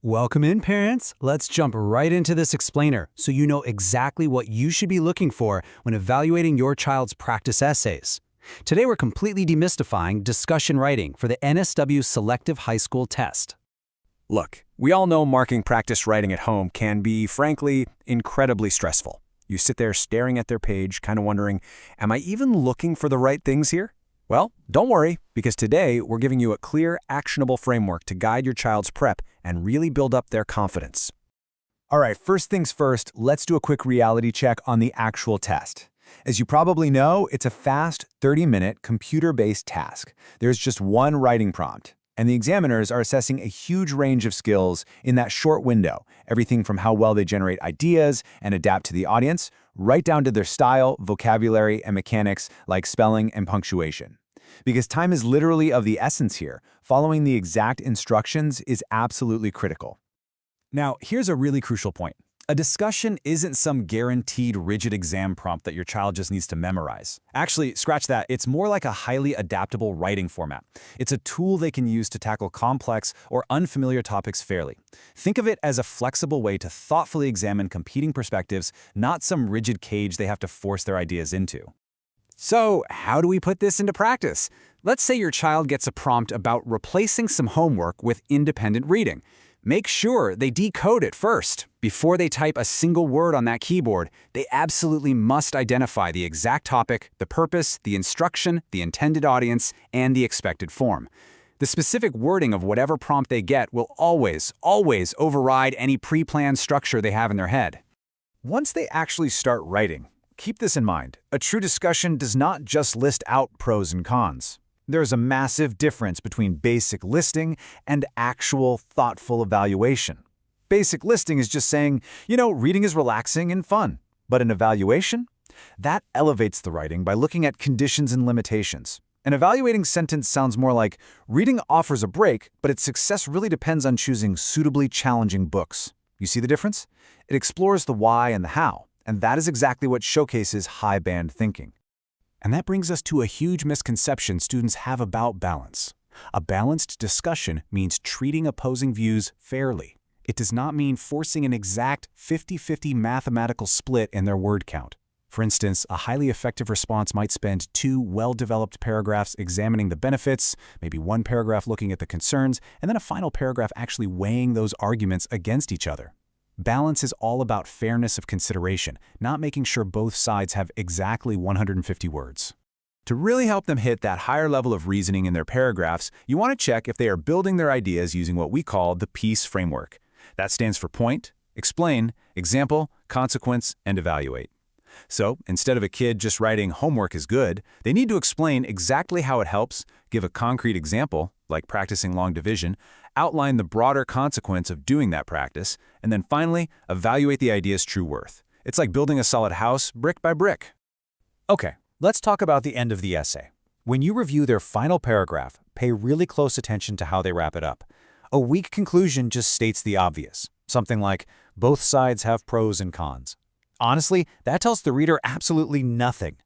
Welcome in, parents. Let's jump right into this explainer so you know exactly what you should be looking for when evaluating your child's practice essays. Today we're completely demystifying discussion writing for the NSW Selective High School Test. Look, we all know marking practice writing at home can be, frankly, incredibly stressful. You sit there staring at their page, kind of wondering, am I even looking for the right things here? Well, don't worry, because today we're giving you a clear, actionable framework to guide your child's prep and really build up their confidence. All right, first things first, let's do a quick reality check on the actual test. As you probably know, it's a fast 30-minute computer-based task. There's just one writing prompt, and the examiners are assessing a huge range of skills in that short window, everything from how well they generate ideas and adapt to the audience, right down to their style, vocabulary, and mechanics like spelling and punctuation. Because time is literally of the essence here, following the exact instructions is absolutely critical. Now, here's a really crucial point. A discussion isn't some guaranteed rigid exam prompt that your child just needs to memorize. Actually, scratch that, it's more like a highly adaptable writing format. It's a tool they can use to tackle complex or unfamiliar topics fairly. Think of it as a flexible way to thoughtfully examine competing perspectives, not some rigid cage they have to force their ideas into. So, how do we put this into practice? Let's say your child gets a prompt about replacing some homework with independent reading. Make sure they decode it first. Before they type a single word on that keyboard, they absolutely must identify the exact topic, the purpose, the instruction, the intended audience, and the expected form. The specific wording of whatever prompt they get will always override any pre-planned structure they have in their head. Once they actually start writing, keep this in mind. A true discussion does not just list out pros and cons. There's a massive difference between basic listing and actual thoughtful evaluation. Basic listing is just saying, reading is relaxing and fun. But an evaluation? That elevates the writing by looking at conditions and limitations. An evaluating sentence sounds more like, reading offers a break, but its success really depends on choosing suitably challenging books. You see the difference? It explores the why and the how, and that is exactly what showcases high-band thinking. And that brings us to a huge misconception students have about balance. A balanced discussion means treating opposing views fairly. It does not mean forcing an exact 50-50 mathematical split in their word count. For instance, a highly effective response might spend 2 well-developed paragraphs examining the benefits, maybe 1 paragraph looking at the concerns, and then a final paragraph actually weighing those arguments against each other. Balance is all about fairness of consideration, not making sure both sides have exactly 150 words. To really help them hit that higher level of reasoning in their paragraphs, you want to check if they are building their ideas using what we call the PEACE framework. That stands for point, explain, example, consequence, and evaluate. So, instead of a kid just writing homework is good, they need to explain exactly how it helps, give a concrete example, like practicing long division, outline the broader consequence of doing that practice, and then finally, evaluate the idea's true worth. It's like building a solid house brick by brick. Okay, let's talk about the end of the essay. When you review their final paragraph, pay really close attention to how they wrap it up. A weak conclusion just states the obvious, something like, both sides have pros and cons. Honestly, that tells the reader absolutely nothing.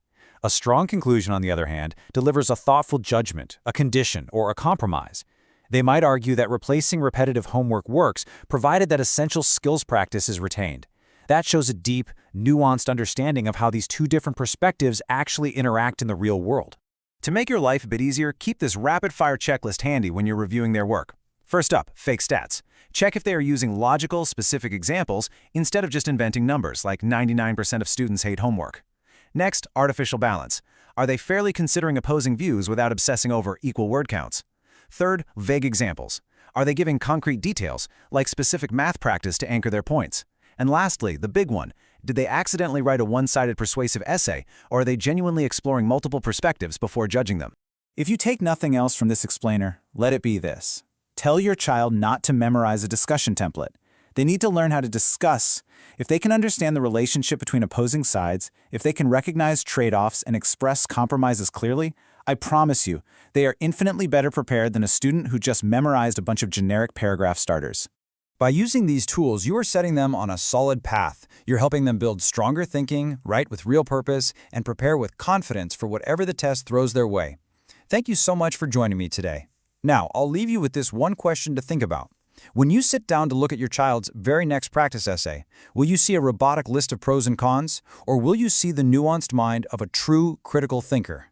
A strong conclusion, on the other hand, delivers a thoughtful judgment, a condition, or a compromise. They might argue that replacing repetitive homework works, provided that essential skills practice is retained. That shows a deep, nuanced understanding of how these two different perspectives actually interact in the real world. To make your life a bit easier, keep this rapid-fire checklist handy when you're reviewing their work. First up, fake stats. Check if they are using logical, specific examples instead of just inventing numbers like 99% of students hate homework. Next, artificial balance. Are they fairly considering opposing views without obsessing over equal word counts? Third, vague examples. Are they giving concrete details, like specific math practice to anchor their points? And lastly, the big one, did they accidentally write a one-sided persuasive essay, or are they genuinely exploring multiple perspectives before judging them? If you take nothing else from this explainer, let it be this. Tell your child not to memorize a discussion template. They need to learn how to discuss. If they can understand the relationship between opposing sides, if they can recognize trade-offs and express compromises clearly, I promise you, they are infinitely better prepared than a student who just memorized a bunch of generic paragraph starters. By using these tools, you are setting them on a solid path. You're helping them build stronger thinking, write with real purpose, and prepare with confidence for whatever the test throws their way. Thank you so much for joining me today. Now, I'll leave you with this one question to think about. When you sit down to look at your child's very next practice essay, will you see a robotic list of pros and cons, or will you see the nuanced mind of a true critical thinker?